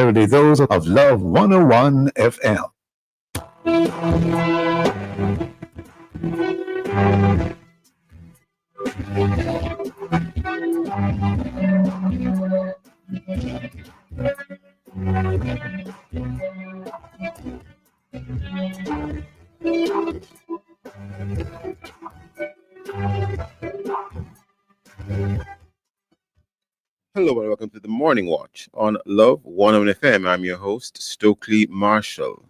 Saturday dose of Love 101 FM. Hello and welcome to the Morning Watch on Love 101 FM. I'm your host, Stokeley Marshall.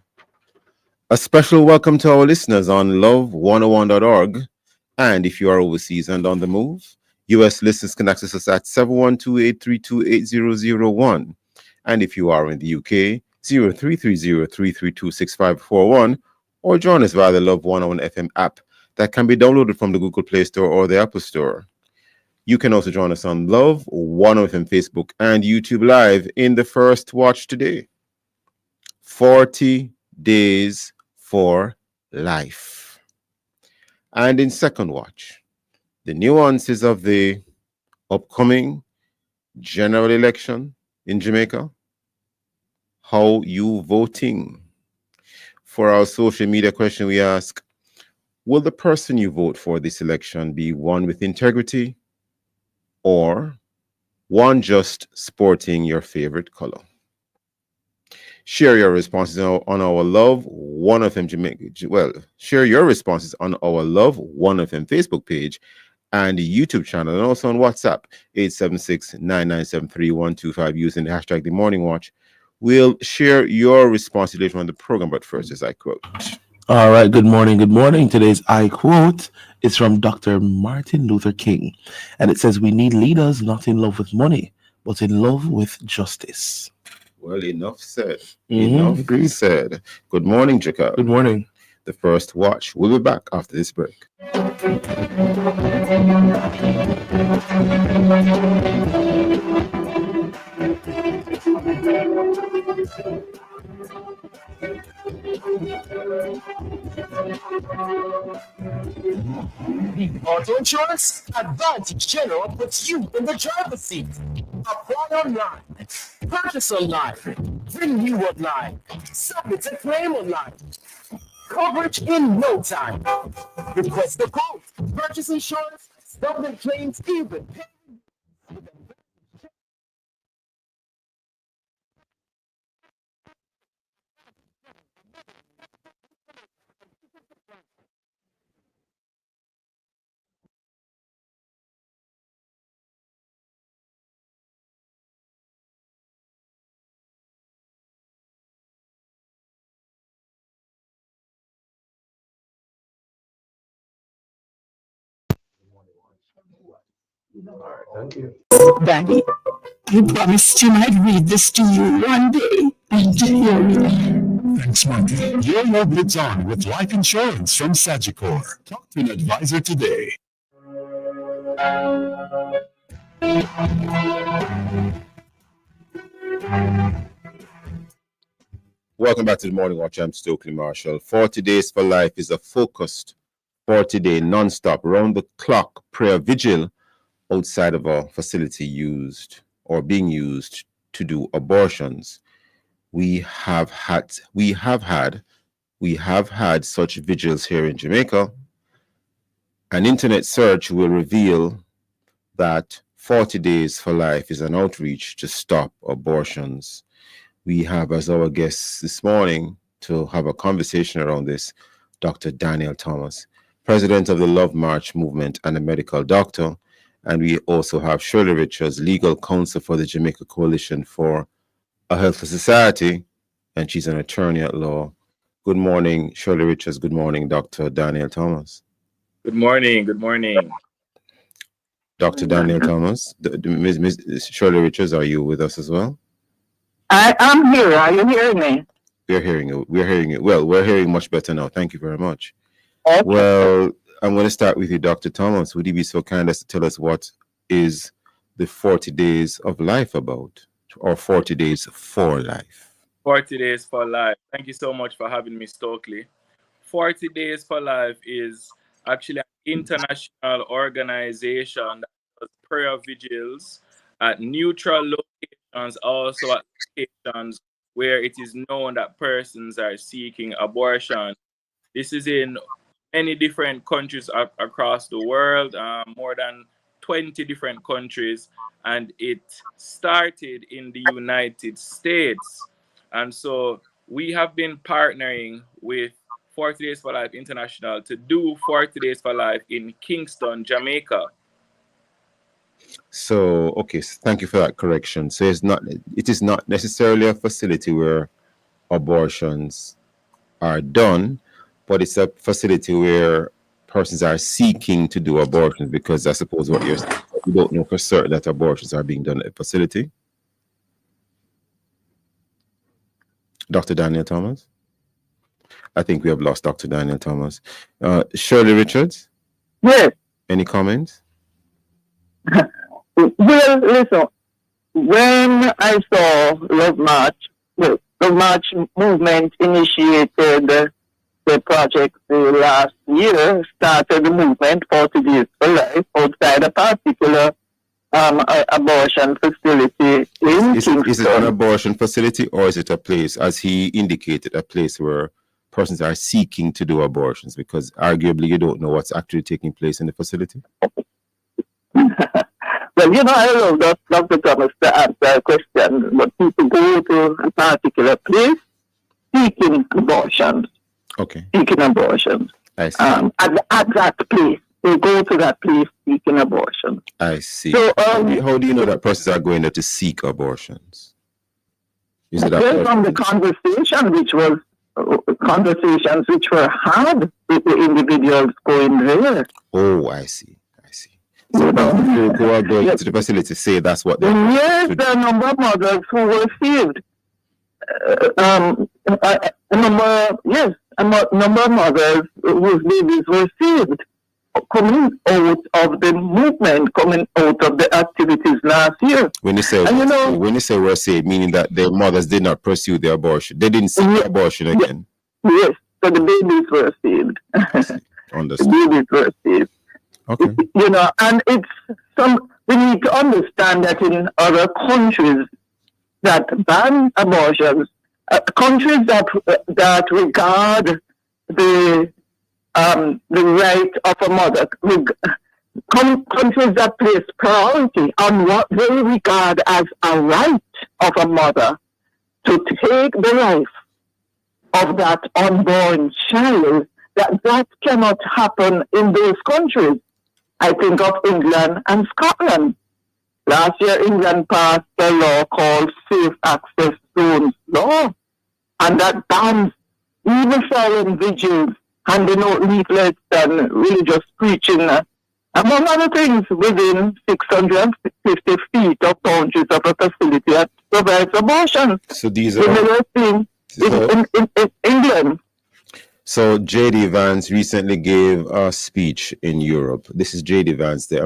A special welcome to our listeners on love101.org. And if you are overseas and on the move, US listeners can access us at 712-832-8001. And if you are in the UK, 0330-332-6541, or join us via the Love 101 FM app that can be downloaded from the Google Play Store or the Apple Store. You can also join us on Love 101 FM Facebook and YouTube Live in the first watch today. 40 days for life. And in second watch, the nuances of the upcoming general election in Jamaica. How you voting? For our social media question, we ask, will the person you vote for this election be one with integrity or one just sporting your favorite color? Share your responses on our Love 1 FM Jamaica. Well, share your responses on our Love 1 FM Facebook page and YouTube channel, and also on WhatsApp 876-997-3125 using the hashtag The Morning Watch. We'll share your response later on the program, but first, as I quote. All right, good morning, good morning. Today's I quote is from Dr. Martin Luther King, and it says, "We need leaders not in love with money, but in love with justice." Well, enough said. Enough said. Good morning, Jacob. Good morning. The first watch. We'll be back after this break. Auto insurance? Advantage General puts you in the driver's seat. Apply online, purchase online, renew online, submit a claim online. Coverage in no time. Request a quote, purchase insurance, submit claims, even pay. Daddy, you promised you might read this to you one day, and here we are. Thanks, Mommy. Your love lives on with life insurance from Sagicor. Talk to an advisor today. Welcome back to the Morning Watch. I'm Stokeley Marshall. 40 Days for Life is a focused 40-day non-stop, round-the-clock prayer vigil outside of a facility used or being used to do abortions. We have had such vigils here in Jamaica. An internet search will reveal that 40 Days for Life is an outreach to stop abortions. We have as our guest this morning to have a conversation around this, Dr. Daniel Thomas, president of the Love March movement and a medical doctor. And we also have Shirley Richards, legal counsel for the Jamaica Coalition for a Healthy Society, and she's an attorney at law. Good morning, Shirley Richards. Good morning, Dr. Daniel Thomas. Good morning. Good morning. Dr. Daniel Thomas, Ms. Shirley Richards, are you with us as well? I am here. Are you hearing me? We're hearing you. We're hearing you. Well, we're hearing much better now. Thank you very much. Okay. Well, I'm going to start with you, Dr. Thomas. Would you be so kind as to tell us what is the 40 Days of Life about, or 40 Days for Life? 40 Days for Life. Thank you so much for having me, Stokeley. 40 Days for Life is actually an international organization that does prayer vigils at neutral locations abortions, also at locations where it is known that persons are seeking abortion. This is in many different countries across the world, more than 20 different countries, and it started in the United States. And so we have been partnering with 40 Days for Life International to do 40 Days for Life in Kingston, Jamaica. So, okay, thank you for that correction. So it is not necessarily a facility where abortions are done, but it's a facility where persons are seeking to do abortions, because I suppose what you're saying, you don't know for certain that abortions are being done at a facility. Dr. Daniel Thomas? I think we have lost Dr. Daniel Thomas. Shirley Richards? Yes. Any comments? Well, listen, when I saw Love March movement initiated the project last year, started the movement 40 Days for Life outside a particular abortion facility in Kingston. Is it an abortion facility, or is it a place, as he indicated, a place where persons are seeking to do abortions? Because arguably you don't know what's actually taking place in the facility. Well, I love Dr. Thomas to answer a question, but people go to a particular place seeking abortions. Okay. Seeking abortions. I see. At that place. They go to that place seeking abortion. I see. So, how do you know that persons are going there to seek abortions? Is it from the conversations which were had with the individuals going there? Oh, I see. So people who are going to the facility say that's what they're doing. Yes, there are a number of mothers who were saved. A number of mothers whose babies were saved, coming out of the movement, coming out of the activities last year. When you say were saved, meaning that their mothers did not pursue their abortion, they didn't seek the abortion again. Yes, so the babies were saved. Understood. The babies were saved. Okay. And we need to understand that in other countries that ban abortions, countries that regard the right of a mother, countries that place priority on what they regard as a right of a mother to take the life of that unborn child, that cannot happen in those countries. I think of England and Scotland. Last year, England passed a law called Safe Access Zones Law, and that bans even foreign vigils, handing out leaflets and religious preaching, among other things, within 650 feet of boundaries of a facility that provides abortion. So these are in England. So J.D. Vance recently gave a speech in Europe. This is J.D. Vance, the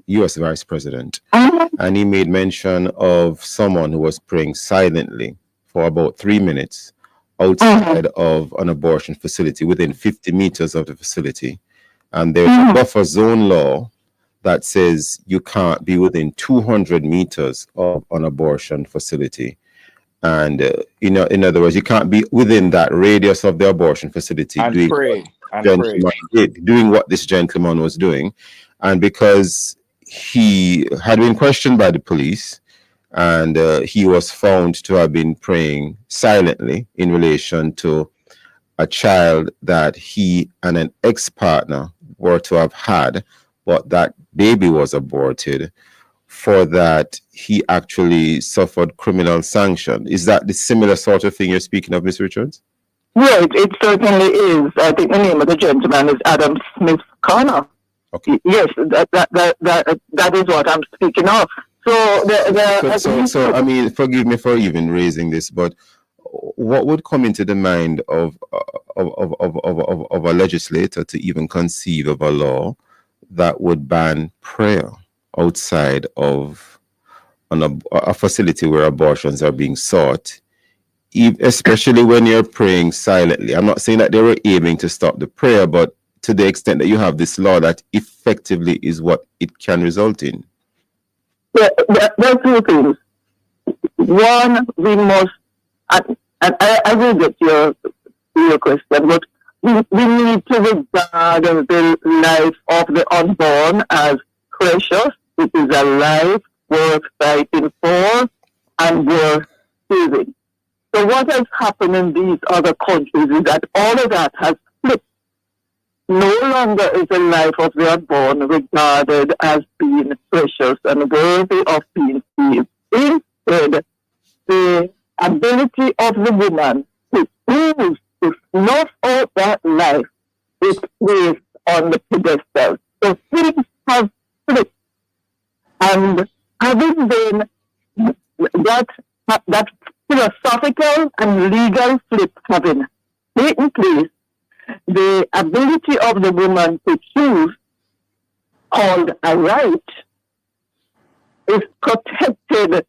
U.S. Vice President. And he made mention of someone who was praying silently for about 3 minutes outside of an abortion facility within 50 meters of the facility. And there's a buffer zone law that says you can't be within 200 meters of an abortion facility. And in other words, you can't be within that radius of the abortion facility doing what this gentleman was doing. And because he had been questioned by the police, and he was found to have been praying silently in relation to a child that he and an ex-partner were to have had, but that baby was aborted. For that, he actually suffered criminal sanction. Is that the similar sort of thing you're speaking of, Ms. Richards? Right, it certainly is. I think the name of the gentleman is Adam Smith Connor. Okay. Yes, that is what I'm speaking of. So I mean, forgive me for even raising this, but what would come into the mind of a legislator to even conceive of a law that would ban prayer outside of a facility where abortions are being sought, especially when you're praying silently? I'm not saying that they were aiming to stop the prayer, but to the extent that you have this law that effectively is what it can result in. Yeah, there are two things. one, we must, and I will get your question, but we need to regard the life of the unborn as precious. It is a life worth fighting for and worth saving. So what has happened in these other countries is that all of that has flipped. No longer is the life of the unborn regarded as being precious and worthy of being saved. Instead, the ability of the woman to choose to snuff out that life is placed on the pedestal. So things have flipped. And having been that philosophical and legal flip having taken place, the ability of the woman to choose, called a right, is protected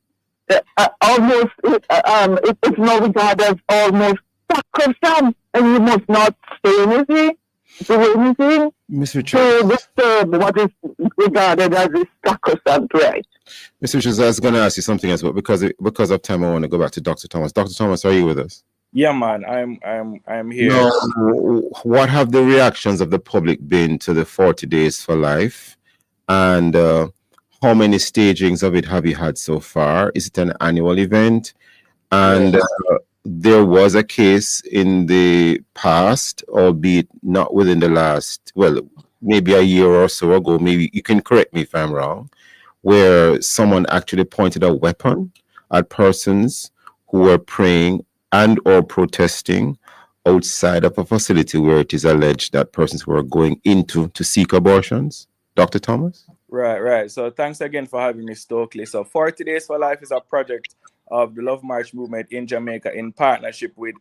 almost, it is now regarded as almost sacrosanct, and you must not say anything, do anything Miss to Richards, disturb what is regarded as a sacrosanct right. Miss Richards, I was going to ask you something else, but because of time, I want to go back to Dr. Thomas. Dr. Thomas, are you with us? Yeah, man, I'm here. No, what have the reactions of the public been to the 40 Days for Life? And how many stagings of it have you had so far? Is it an annual event? And there was a case in the past, albeit not within the last, well, maybe a year or so ago, maybe you can correct me if I'm wrong, where someone actually pointed a weapon at persons who were praying and or protesting outside of a facility where it is alleged that persons were going into to seek abortions. Dr. Thomas? Right. So thanks again for having me, Stokeley. So 40 Days for Life is a project of the Love March movement in Jamaica in partnership with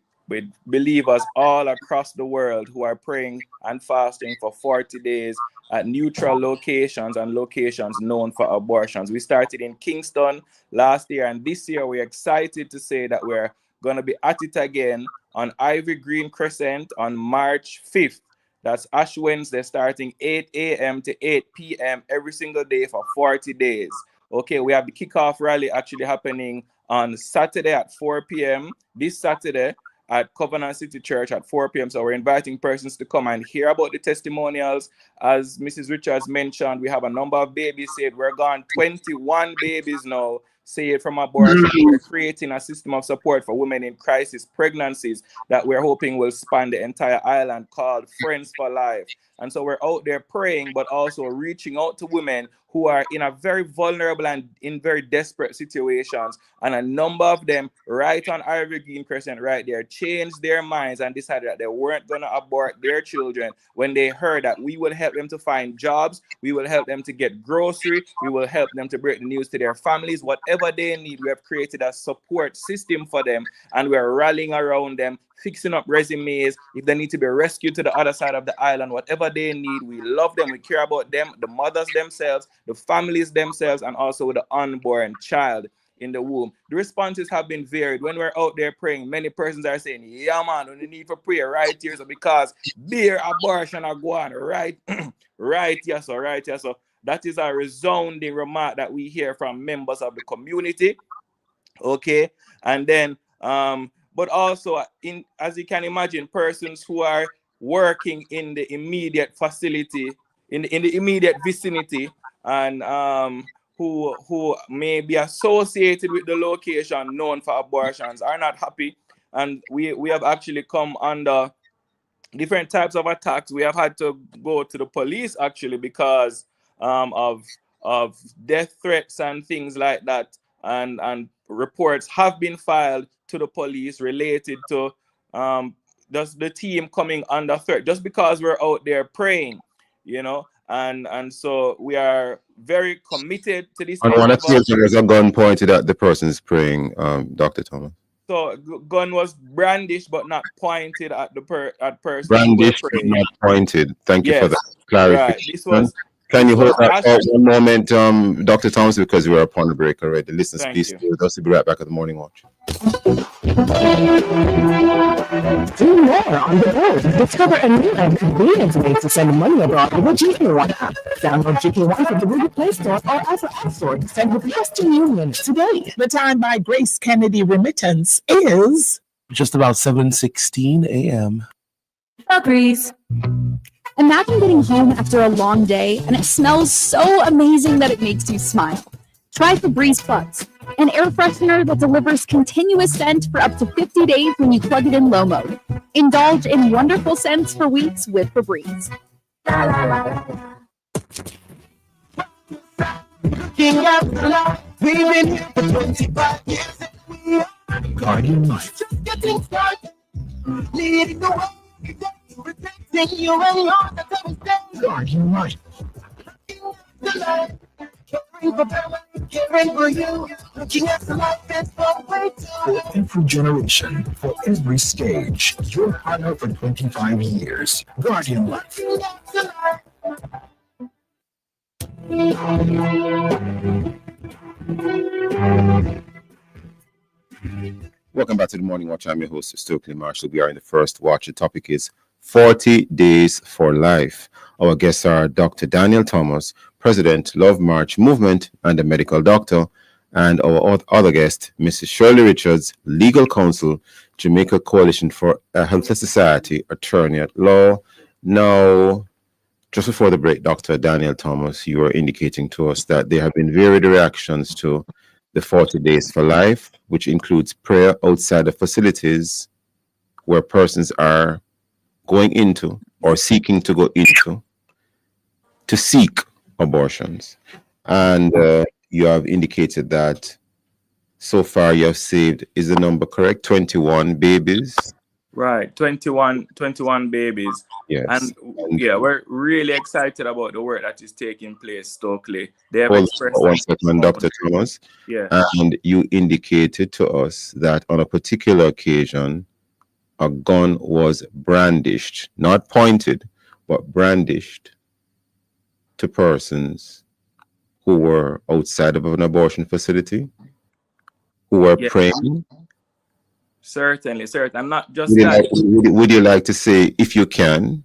believers all across the world who are praying and fasting for 40 days at neutral locations and locations known for abortions. We started in Kingston last year, and this year we're excited to say that we're going to be at it again on Ivy Green Crescent on March 5th. That's Ash Wednesday, starting 8 a.m. to 8 p.m. every single day for 40 days. Okay, we have the kickoff rally actually happening on Saturday at 4 p.m. this Saturday at Covenant City Church at 4 p.m. So we're inviting persons to come and hear about the testimonials. As Mrs. Richards mentioned, we have a number of babies saved. We're gone 21 babies now saved from abortion. We're creating a system of support for women in crisis pregnancies that we're hoping will span the entire island, called Friends for Life. And so we're out there praying, but also reaching out to women who are in a very vulnerable and in very desperate situations. And a number of them, right on Ivy Green Crescent right there, changed their minds and decided that they weren't going to abort their children when they heard that we will help them to find jobs, we will help them to get grocery, we will help them to break the news to their families, whatever they need. We have created a support system for them, and we're rallying around them, fixing up resumes. If they need to be rescued to the other side of the island, whatever they need, we love them, we care about them, the mothers themselves, the families themselves, and also the unborn child in the womb. The responses have been varied. When we're out there praying, many persons are saying, yeah man, we need for prayer right here, so because bare abortion are going right right here. So that is a resounding remark that we hear from members of the community. Okay, and then but also as you can imagine, persons who are working in the immediate facility, in the immediate vicinity, and who may be associated with the location known for abortions are not happy. And we have actually come under different types of attacks. We have had to go to the police actually because of death threats and things like that, and reports have been filed to the police related to just the team coming under threat just because we're out there praying, you know. And so we are very committed to this. On one occasion, there was a gun pointed at the person's praying, Dr. Thomas. So gun was brandished but not pointed at the person. Brandished but not pointed. Thank you for that clarification. Right. Can you So hold that Ash, for one moment, Dr. Thomas, because we're upon the break already. Listeners, thank please you. stay with us. We'll be right back at the Morning Watch. Do more on the go. Discover a new and convenient way to send money abroad with the GK1 app. Download GK1 from the Google Play Store or Apple App Store to send with Western Union today. The time by Grace Kennedy Remittance is Just about 7:16 a.m. A breeze. Imagine getting home after a long day and it smells so amazing that it makes you smile. Try Febreze Plus, an air freshener that delivers continuous scent for up to 50 days when you plug it in low mode. Indulge in wonderful scents for weeks with Febreze. King of life, we've been here for 25 years and we are Guardian Life. just getting started. Leading the way, protecting you and yours at every step. Guardian Life. King of the life, caring for family, caring for you. Looking at the life that's one way For to every generation, for every stage, your partner for 25 years. Guardian Life. King of the life. Welcome back to the Morning Watch. I'm your host, Stokeley Marshall. We are in the first watch. The topic is 40 Days for Life. Our guests are Dr. Daniel Thomas, President, Love March Movement, and a medical doctor, and our other guest, Mrs. Shirley Richards, Legal Counsel, Jamaica Coalition for a Healthy Society, attorney at law. Now, just before the break, Dr. Daniel Thomas, you were indicating to us that there have been varied reactions to the 40 Days for Life, which includes prayer outside the facilities where persons are going into or seeking to go into to seek abortions. And you have indicated that so far you have saved, is the number correct, 21 babies? Right, 21 babies. Yes. And yeah, we're really excited about the work that is taking place, Stokeley. They have Hold expressed on one second, Dr. Thomas. Yeah. And you indicated to us that on a particular occasion, a gun was brandished, not pointed, but brandished to persons who were outside of an abortion facility, who were Yeah. praying. Certainly. I'm not just Would you, that. would you like to say, if you can,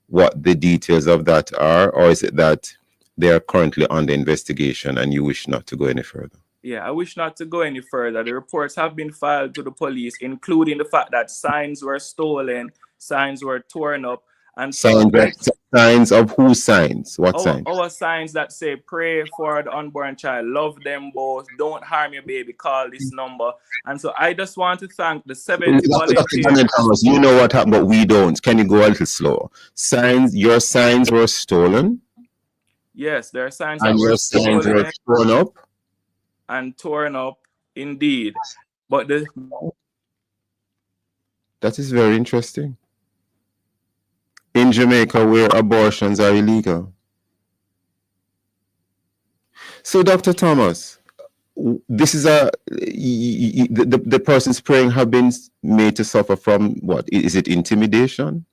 what the details of that are, or is it that they are currently under investigation and you wish not to go any further? Yeah, I wish not to go any further. The reports have been filed to the police, including the fact that signs were stolen, signs were torn up, and Signs of whose signs? What signs? Our signs that say pray for the unborn child, love them both, don't harm your baby, call this number. And so I just want to thank the 70 volunteers. Thomas, you know what happened, but we don't. Can you go a little slower? Your signs were stolen? Yes, there are signs and that your were signs stolen were torn up? and torn up, indeed. But that is very interesting. In Jamaica, where abortions are illegal. So, Dr. Thomas, this is the persons praying have been made to suffer from what? Is it intimidation?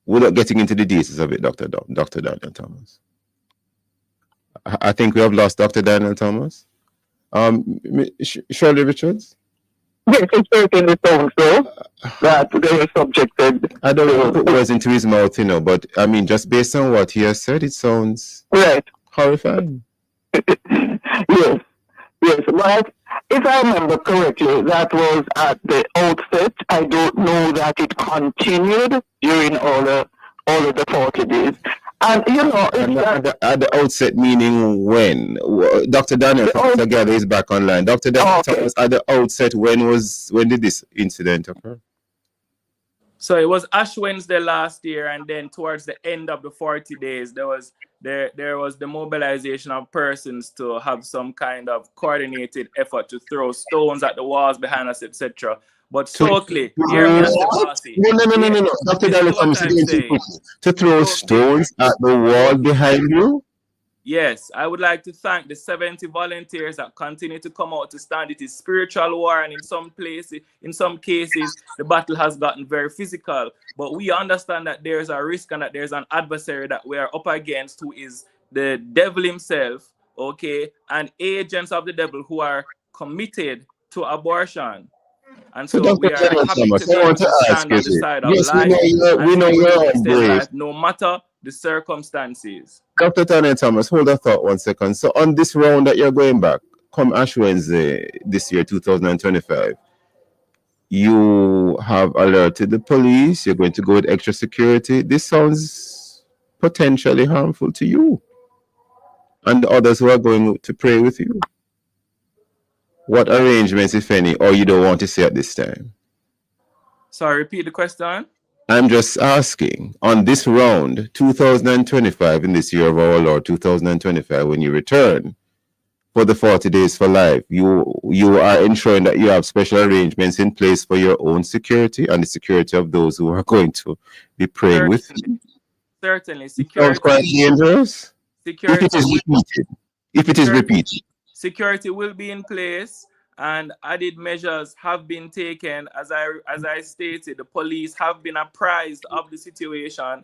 We're not getting into the details of it, Dr. Daniel Thomas. I think we have lost Dr. Daniel Thomas. Shirley Richards? Yes, it certainly sounds so that they were subjected. I don't want to put words into his mouth, but I mean, just based on what he has said, it sounds right horrifying. Yes, but if I remember correctly, that was at the outset. I don't know that it continued during all of the 40 days. And at the outset, meaning when? Dr. Daniel Thomas together is back online. Dr. Daniel Thomas, at the outset, when did this incident occur? So it was Ash Wednesday last year, and then towards the end of the 40 days, there was the mobilization of persons to have some kind of coordinated effort to throw stones at the walls behind us, etc. But Stokeley, hear me as the bossy. No. Dr. Daniel Thomas, to throw stones at the wall behind you? Yes, I would like to thank the 70 volunteers that continue to come out to stand. It is spiritual war, and in some cases, the battle has gotten very physical. But we understand that there's a risk and that there's an adversary that we are up against, who is the devil himself, okay, and agents of the devil who are committed to abortion. And So, so Dr. we are happy Thomas, to I be able want to to ask stand you on the this. side of Yes, life we and know to you're extend brave. life no matter the circumstances. Dr. Tanya Thomas, hold a thought 1 second. So on this round that you're going back, come Ash Wednesday this year, 2025, you have alerted the police, you're going to go with extra security. This sounds potentially harmful to you and the others who are going to pray with you. What arrangements, if any, or you don't want to say at this time? Sorry, repeat the question. I'm just asking, on this round, 2025, in this year of our Lord, 2025, when you return for the 40 days for life, you are ensuring that you have special arrangements in place for your own security and the security of those who are going to be praying with you. Certainly, Sounds quite dangerous. If it is repeated. If it is repeated. Security will be in place, and added measures have been taken. As I stated, the police have been apprised of the situation,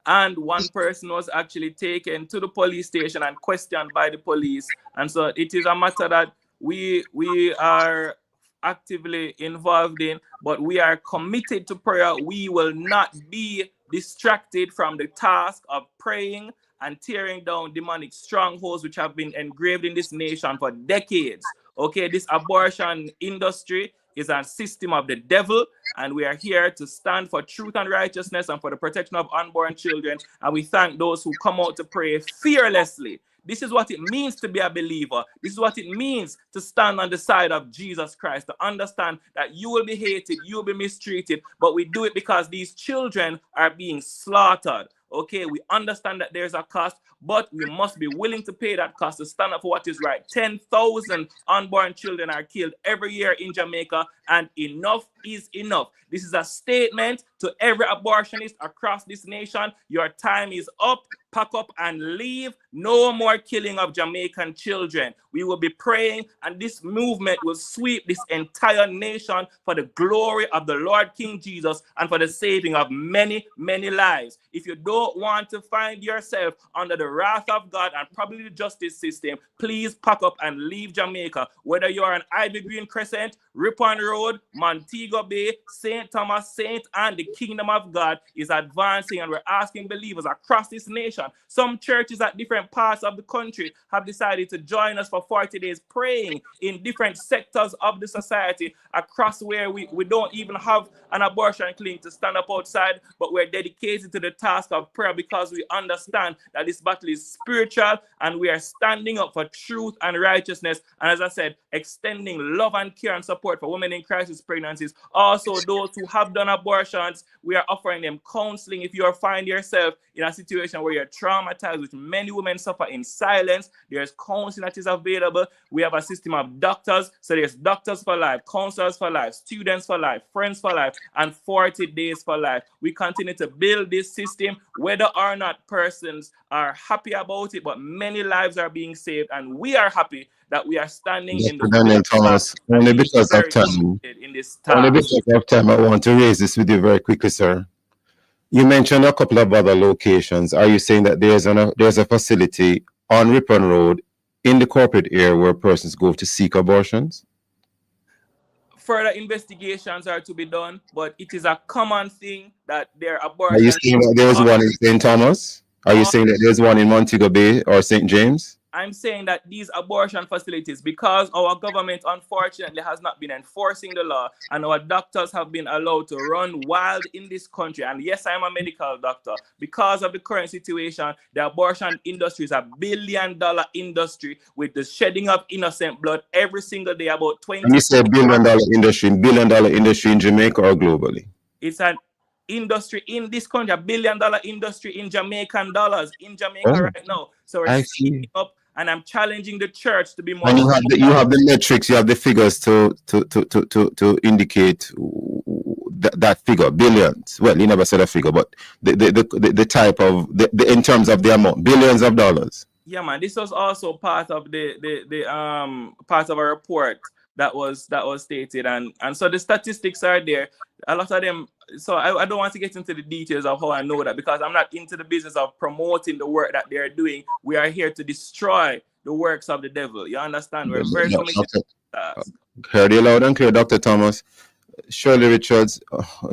and one person was actually taken to the police station and questioned by the police. And so it is a matter that we are actively involved in, but we are committed to prayer. We will not be distracted from the task of praying and tearing down demonic strongholds which have been engraved in this nation for decades. Okay, this abortion industry is a system of the devil, and we are here to stand for truth and righteousness and for the protection of unborn children. And we thank those who come out to pray fearlessly. This is what it means to be a believer. This is what it means to stand on the side of Jesus Christ, to understand that you will be hated, you will be mistreated, but we do it because these children are being slaughtered. Okay, we understand that there's a cost, but we must be willing to pay that cost to stand up for what is right. 10,000 unborn children are killed every year in Jamaica, and enough is enough. This is a statement to every abortionist across this nation. Your time is up. Pack up and leave. No more killing of Jamaican children. We will be praying, and this movement will sweep this entire nation for the glory of the Lord King Jesus and for the saving of many, many lives. If you don't want to find yourself under the wrath of God and probably the justice system, please pack up and leave Jamaica. Whether you're on Ivy Green Crescent, Ripon Road, Montego Bay, St. Thomas, St. Anne, the kingdom of God is advancing, and we're asking believers across this nation. Some churches at different parts of the country have decided to join us for 40 days praying in different sectors of the society across where we don't even have an abortion clinic to stand up outside, but we're dedicated to the task of prayer because we understand that this battle is spiritual and we are standing up for truth and righteousness. And as I said, extending love and care and support for women in crisis pregnancies. Also, those who have done abortions, we are offering them counseling. If you find yourself in a situation where you're traumatized, which many women suffer in silence, there's counseling that is available. We have a system of doctors. So there's doctors for life, counselors for life, students for life, friends for life, and 40 days for life. We continue to build this system, whether or not persons are happy about it, but many lives are being saved, and we are happy that we are standing in the Daniel Thomas, only because of time. In this Only because of time, I want to raise this with you very quickly, sir. You mentioned a couple of other locations. Are you saying that there's a facility on Ripon Road in the corporate area where persons go to seek abortions? Further investigations are to be done, but it is a common thing that there are abortions. Are you saying that there's one in St. Thomas? Are you saying that there's one in Montego Bay or St. James? I'm saying that these abortion facilities, because our government unfortunately has not been enforcing the law, and our doctors have been allowed to run wild in this country, and yes, I'm a medical doctor, because of the current situation, the abortion industry is a billion-dollar industry with the shedding of innocent blood every single day, about 20. And you say billion-dollar industry in Jamaica or globally? It's an industry in this country, a billion-dollar industry in Jamaican dollars in Jamaica right now. So we're speaking up, and I'm challenging the church to be more. And you have the metrics, you have the figures to indicate that figure, billions. Well, you never said a figure, but the type of in terms of the amount, billions of dollars. Yeah, man. This was also part of the part of a report that was stated, and so the statistics are there. A lot of them. So I don't want to get into the details of how I know that, because I'm not into the business of promoting the work that they're doing. We are here to destroy the works of the devil. You understand? We're very committed to that task. Heard you loud and clear, Dr. Thomas. Shirley Richards,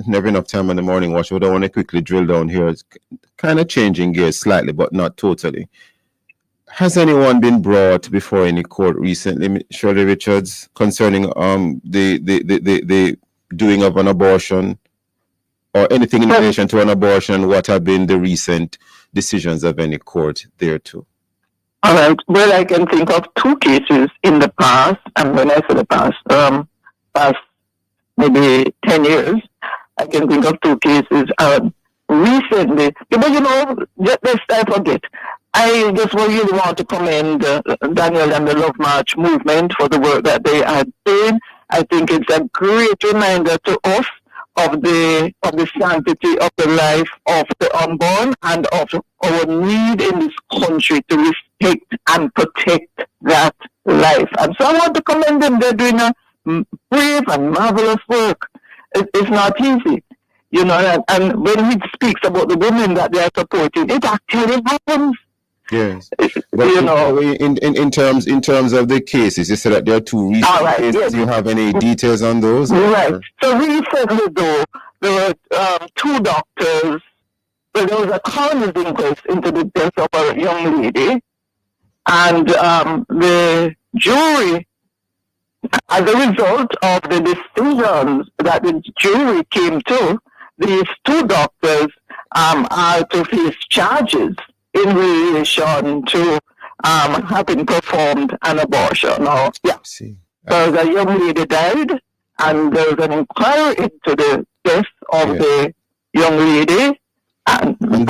never enough time in the morning watch. We don't want to quickly drill down here. It's kind of changing gears slightly, but not totally. Has anyone been brought before any court recently, Shirley Richards, concerning the doing of an abortion or anything in relation to an abortion? What have been the recent decisions of any court there too? All right. Well, I can think of 2 cases in the past, and when I say the past, past maybe 10 years, I can think of 2 cases recently. Because, just I forget. I just really want to commend Daniel and the Love March movement for the work that they are doing. I think it's a great reminder to us of the sanctity of the life of the unborn and of our need in this country to respect and protect that life. And so I want to commend them. They're doing a brave and marvelous work. It's not easy, and when he speaks about the women that they are supporting, it actually happens. Yes, but in terms of the cases, you said that there are 2 recent cases. Yes. Do you have any details on those? Right. So recently, though, there were 2 doctors. Well, there was a coroner's inquest into the death of a young lady, and the jury, as a result of the decisions that the jury came to, these 2 doctors are to face charges in relation to having performed an abortion. Now, there's a young lady died, and there's an inquiry into the death of the young lady. And these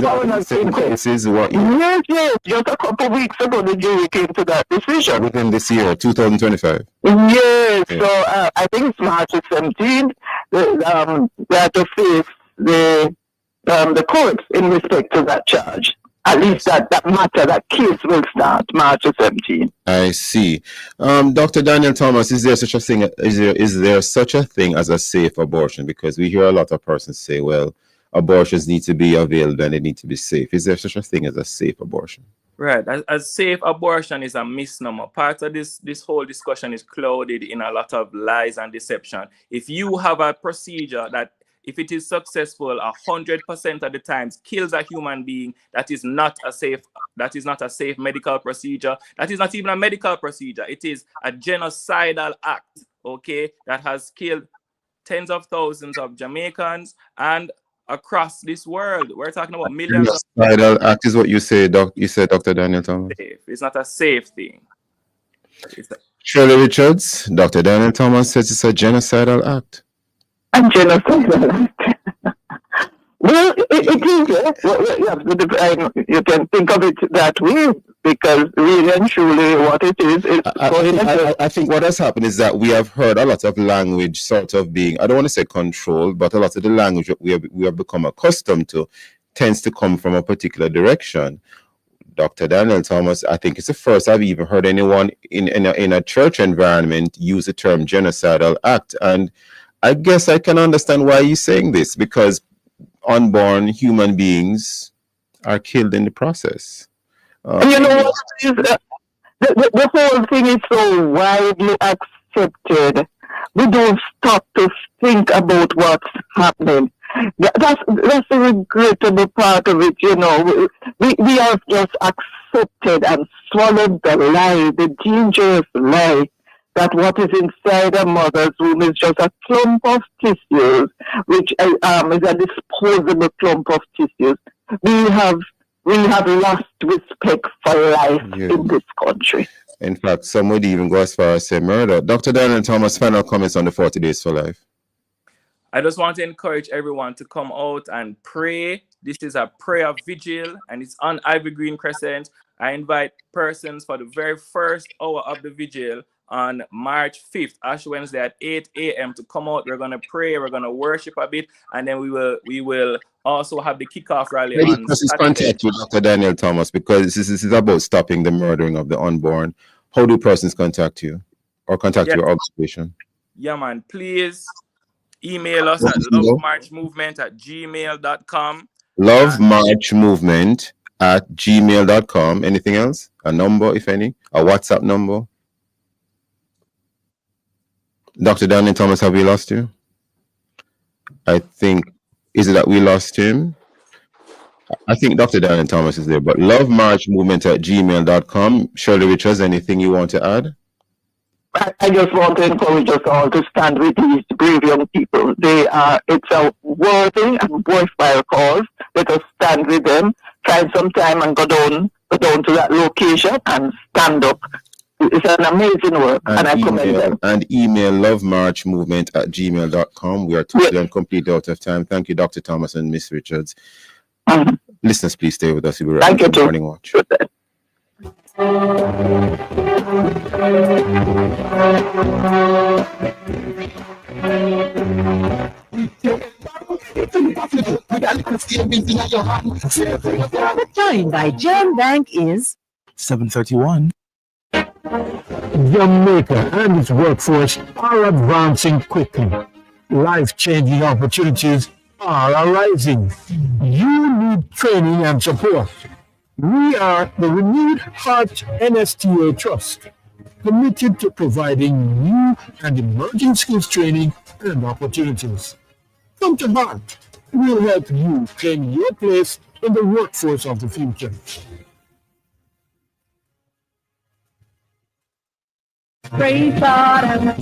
are the same cases. Yes. Just a couple of weeks ago, the jury came to that decision. Within this year, 2025. Yes. So I think it's March 17th. They have to face the courts in respect to that charge. At least that matter, that case will start March 17th. I see. Dr. Daniel Thomas, is there such a thing? Is there such a thing as a safe abortion? Because we hear a lot of persons say, well, abortions need to be available and they need to be safe. Is there such a thing as a safe abortion? Right. As safe abortion is a misnomer. Part of this whole discussion is clouded in a lot of lies and deception. If you have a procedure that, if it is successful 100% of the times, kills a human being, that is not a safe medical procedure. That is not even a medical procedure. It is a genocidal act, okay, that has killed tens of thousands of Jamaicans and across this world. We're talking about millions. Genocidal act is what you say, Dr. Daniel Thomas. It's not a safe thing. Shirley Richards, Dr. Daniel Thomas says it's a genocidal act. A genocidal act. Well, it is. You can think of it that way, because really and truly what it is I think what has happened is that we have heard a lot of language sort of being, I don't want to say controlled, but a lot of the language that we have become accustomed to tends to come from a particular direction. Dr. Daniel Thomas, I think it's the first I've even heard anyone in a church environment use the term genocidal act. And I guess I can understand why he's saying this, because unborn human beings are killed in the process. You know what? The whole thing is so widely accepted. We don't stop to think about what's happening. That's the regrettable part of it, you know. We have just accepted and swallowed the lie, the dangerous lie, that what is inside a mother's womb is just a clump of tissues, which is a disposable clump of tissues. We have lost respect for life in this country. In fact, some would even go as far as say murder. Dr. Daniel Thomas, final comments on the 40 Days for Life. I just want to encourage everyone to come out and pray. This is a prayer vigil, and it's on Ivy Green Crescent. I invite persons for the very first hour of the vigil on March 5th, Ash Wednesday at 8 a.m. to come out. We're going to pray, we're going to worship a bit, and then we will also have the kickoff rally How do on persons Saturday. contact you, Dr. Daniel Thomas? Because this is about stopping the murdering of the unborn. How do persons contact you or contact your organization? Yeah, man. Please email us at lovemarchmovement@gmail.com. Lovemarchmovement@gmail.com. Anything else? A number, if any? A WhatsApp number? Dr. Daniel Thomas, have we lost you? I think, is it that we lost him? I think Dr. Daniel Thomas is there, but lovemarchmovement@gmail.com. Shirley Richards, anything you want to add? I just want to encourage us all to stand with these brave young people. It's a worthy and worthwhile cause. Let us stand with them. Find some time and go down to that location and stand up. It's an amazing work, and I commend them. And email lovemarchmovement@gmail.com. We are totally and completely out of time. Thank you, Dr. Thomas and Miss Richards. Listeners, please stay with us. We'll be right back to Morning Watch. Joined by Gen Bank is 7:31. Jamaica and its workforce are advancing quickly. Life-changing opportunities are arising. You need training and support. We are the Renewed Heart NSTA Trust, committed to providing new and emerging skills training and opportunities. Come to Heart. We'll help you claim your place in the workforce of the future. Praise God and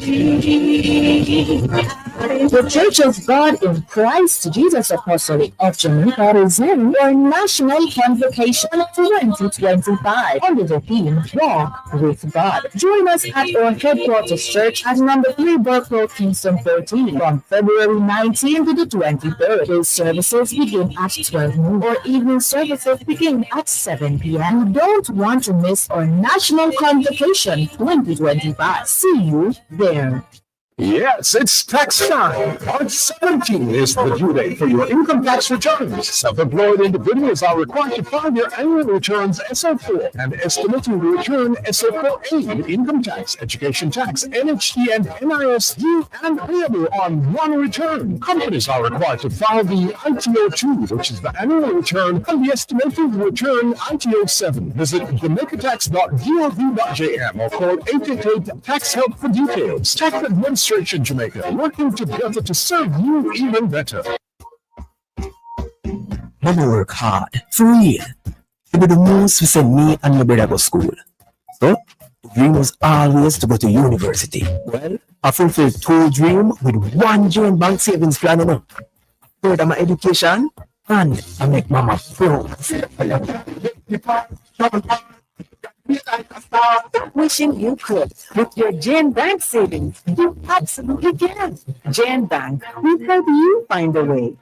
the Church of God in Christ Jesus Apostolic of Jamaica presents your National Convocation 2025 under the theme Walk with God. Join us at our headquarters church at number 3 Burke Kingston 13 from February 19th to the 23rd. Those services begin at 12 noon or evening services begin at 7 p.m. You don't want to miss our National Convocation 2025. See you there. Yes, it's tax time. March 17th is the due date for your income tax returns. Self-employed individuals are required to file their annual returns SO4 and estimating the return SO4A with income tax, education tax, NHT, and NIS due and payable on one return. Companies are required to file the ITO2, which is the annual return, and the estimated return ITO7. Visit jamaicatax.gov.jm or call 888-TAX-HELP for details. Tax Administration Jamaica, working together to serve you even better. Mama work hard, for real. To be the most we send me and my brother go school. So, the dream was always to go to university. Well, I fulfilled 2 dreams with 1 June bank savings plan enough. Further my education, and I make mama proud. Wishing you could. With your Gen Bank savings, you absolutely can. Gen Bank will help you find a way.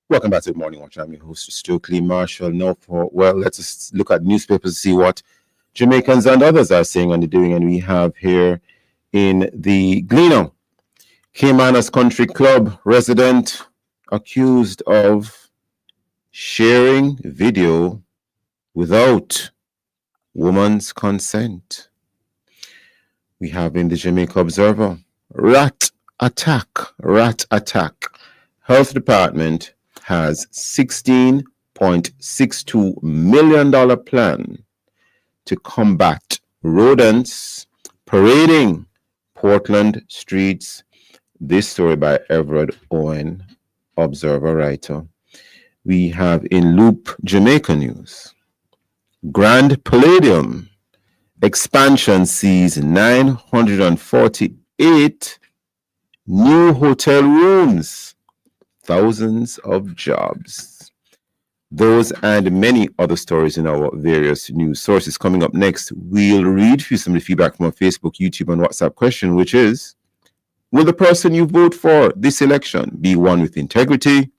Welcome back to the Morning Watch. I'm your host, Stokeley Marshall. Now, let us look at newspapers to see what Jamaicans and others are saying and doing. And we have here in the Gleaner, Caymanas Country Club resident accused of sharing video without woman's consent. We have in the Jamaica Observer, rat attack. Health Department has $16.62 million plan to combat rodents parading Portland streets. This story by Everett Owen, Observer writer. We have in Loop Jamaica News, Grand Palladium expansion sees 948 new hotel rooms, thousands of jobs. Those and many other stories in our various news sources. Coming up next, we'll read for you some of the feedback from our Facebook, YouTube, and WhatsApp question, which is, will the person you vote for this election be one with integrity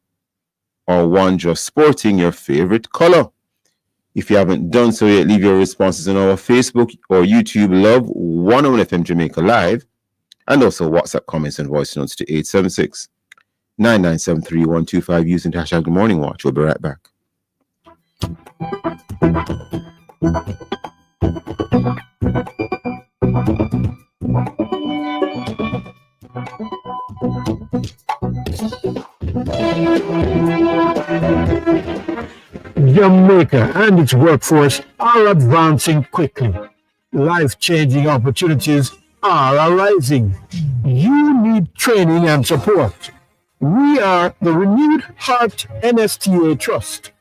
or one just sporting your favorite color? If you haven't done so yet, leave your responses on our Facebook or YouTube Love 101 FM Jamaica Live, and also WhatsApp comments and voice notes to 876 997 3125 using hashtag Good Morning Watch. We'll be right back. Jamaica and its workforce are advancing quickly. Life-changing opportunities are arising. You need training and support. We are the Renewed Heart NSTA Trust,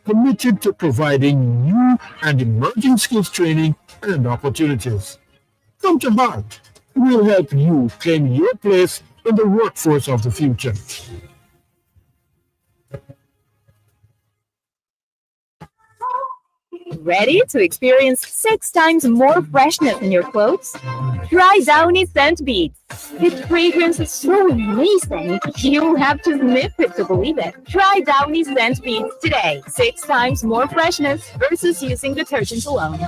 committed to providing new and emerging skills training and opportunities. Come to Heart. We'll help you claim your place in the workforce of the future. Ready to experience 6 times more freshness in your clothes? Try Downy Scent Beats. Its fragrance is so amazing, you'll have to sniff it to believe it. Try Downy Scent Beats today. 6 times more freshness versus using detergent alone.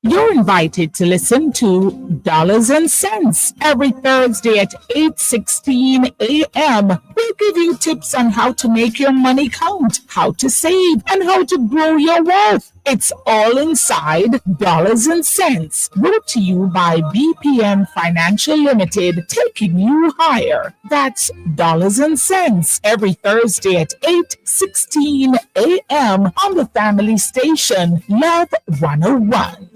You're invited to listen to Dollars and Cents every Thursday at 8:16 a.m. We'll give you tips on how to make your money count, how to save, and how to grow your wealth. It's all inside Dollars and Cents, brought to you by BPM Financial Limited, taking you higher. That's Dollars and Cents every Thursday at 8:16 a.m. on the family station, Love 101.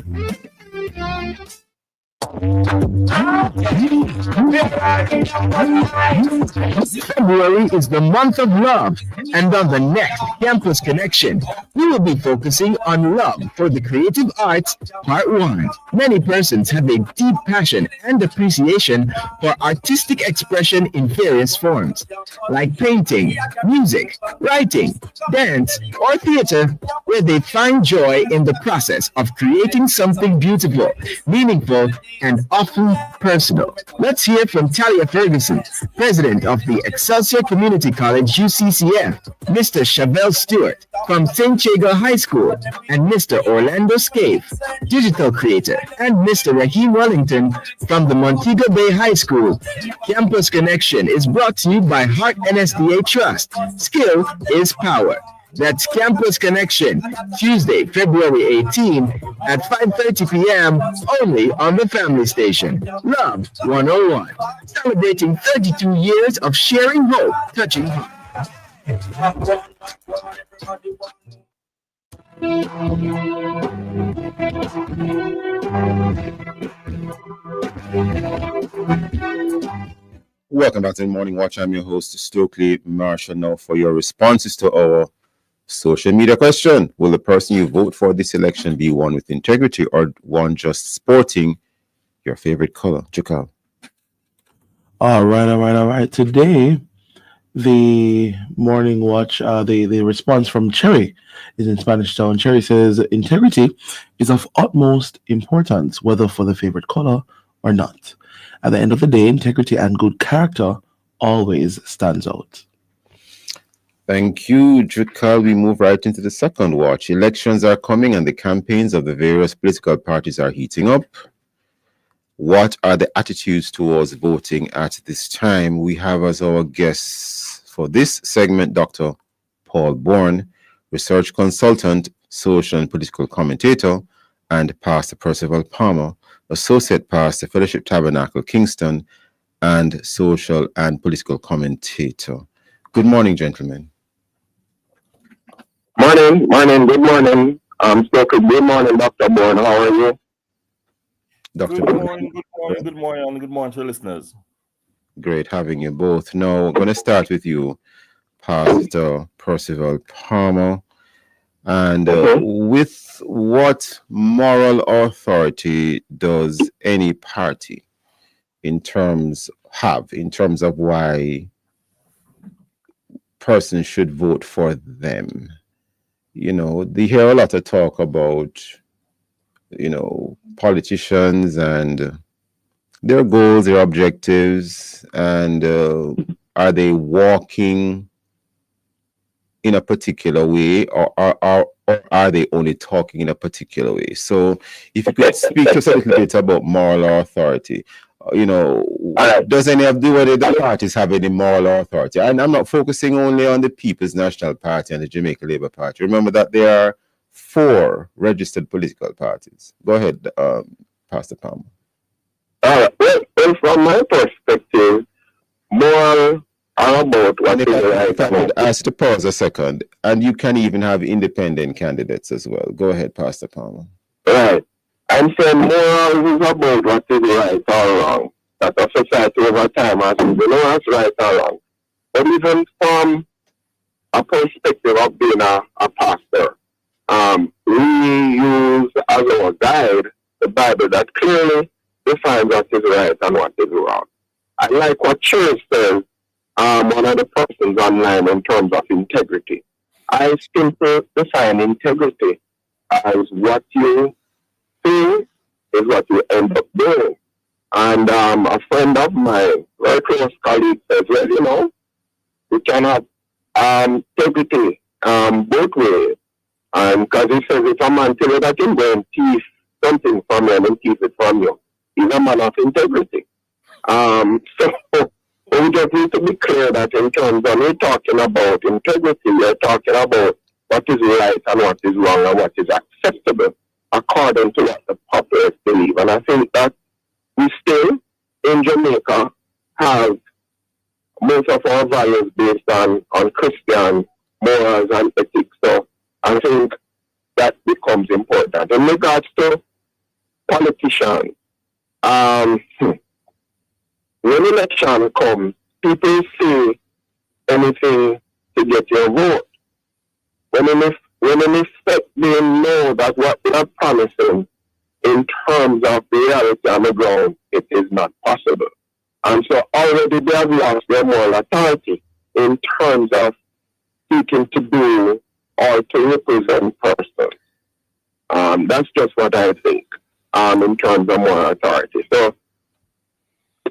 February is the month of love, and on the next Campus Connection, we will be focusing on love for the creative arts, part 1. Many persons have a deep passion and appreciation for artistic expression in various forms, like painting, music, writing, dance, or theater, where they find joy in the process of creating something beautiful, meaningful, and often personal. Let's hear from Talia Ferguson, president of the Excelsior Community College UCCF, Mr. Chevelle Stewart from St. Chago High School, and Mr. Orlando Scaife, digital creator, and Mr. Raheem Wellington from the Montego Bay High School. Campus Connection is brought to you by Heart NSDA Trust. Skill is power. That's Campus Connection, Tuesday, February 18 at 5:30 p.m. only on the family station. Love 101, celebrating 32 years of sharing hope, touching heart. Welcome back to the Morning Watch. I'm your host, Stokeley Marshall. Now for your responses to our social media question: will the person you vote for this election be one with integrity or one just sporting your favorite color? Chukal. All right. Today, the Morning Watch, the response from Cherry is in Spanish Town. Cherry says, integrity is of utmost importance, whether for the favorite color or not. At the end of the day, integrity and good character always stands out. Thank you, Chukal. We move right into the second watch. Elections are coming and the campaigns of the various political parties are heating up. What are the attitudes towards voting at this time? We have as our guests for this segment Dr. Paul Bourne, research consultant, social and political commentator, and Pastor Percival Palmer, associate pastor, Fellowship Tabernacle, Kingston, and social and political commentator. Good morning, gentlemen. Morning, good morning. Stokeley, good morning, Dr. Bourne. How are you? Dr. Good morning to the listeners. Great having you both. Now, I'm going to start with you, Pastor Percival Palmer. And with what moral authority does any party in terms of why persons should vote for them? You know, they hear a lot of talk about, politicians and their goals, their objectives, and are they walking in a particular way, or are they only talking in a particular way? So if you could speak to us a little bit about moral authority, does any of the other parties have any moral authority? And I'm not focusing only on the People's National Party and the Jamaica Labour Party. Remember that there are 4 registered political parties. Go ahead, Pastor Palmer. Well, from my perspective, moral are about what is right. If I could ask to pause a second, and you can even have independent candidates as well. Go ahead, Pastor Palmer. Right. I'm saying moral is about what is right or wrong. That a society over time has to know what's right or wrong. But even from a perspective of being a pastor, we use as our guide the Bible that clearly defines what is right and what is wrong. I like what Church says, one of the persons online in terms of integrity. I simply define integrity as what you say is what you end up doing. And a friend of mine, very close colleague, says, well, you can have integrity both ways. Because he says, if a man tells you that he's going to thief something from you and thief it from you, he's a man of integrity. So we just need to be clear that in terms of we're talking about integrity, we're talking about what is right and what is wrong and what is acceptable according to what the populace believe. And I think that we still, in Jamaica, have most of our values based on Christian morals and ethics. So I think that becomes important. In regards to politicians, when election comes, people say anything to get your vote. When in effect they know that what they are promising in terms of the reality on the ground, it is not possible. And so already they have lost their moral authority in terms of seeking to do or to represent persons. That's just what I think in terms of moral authority. So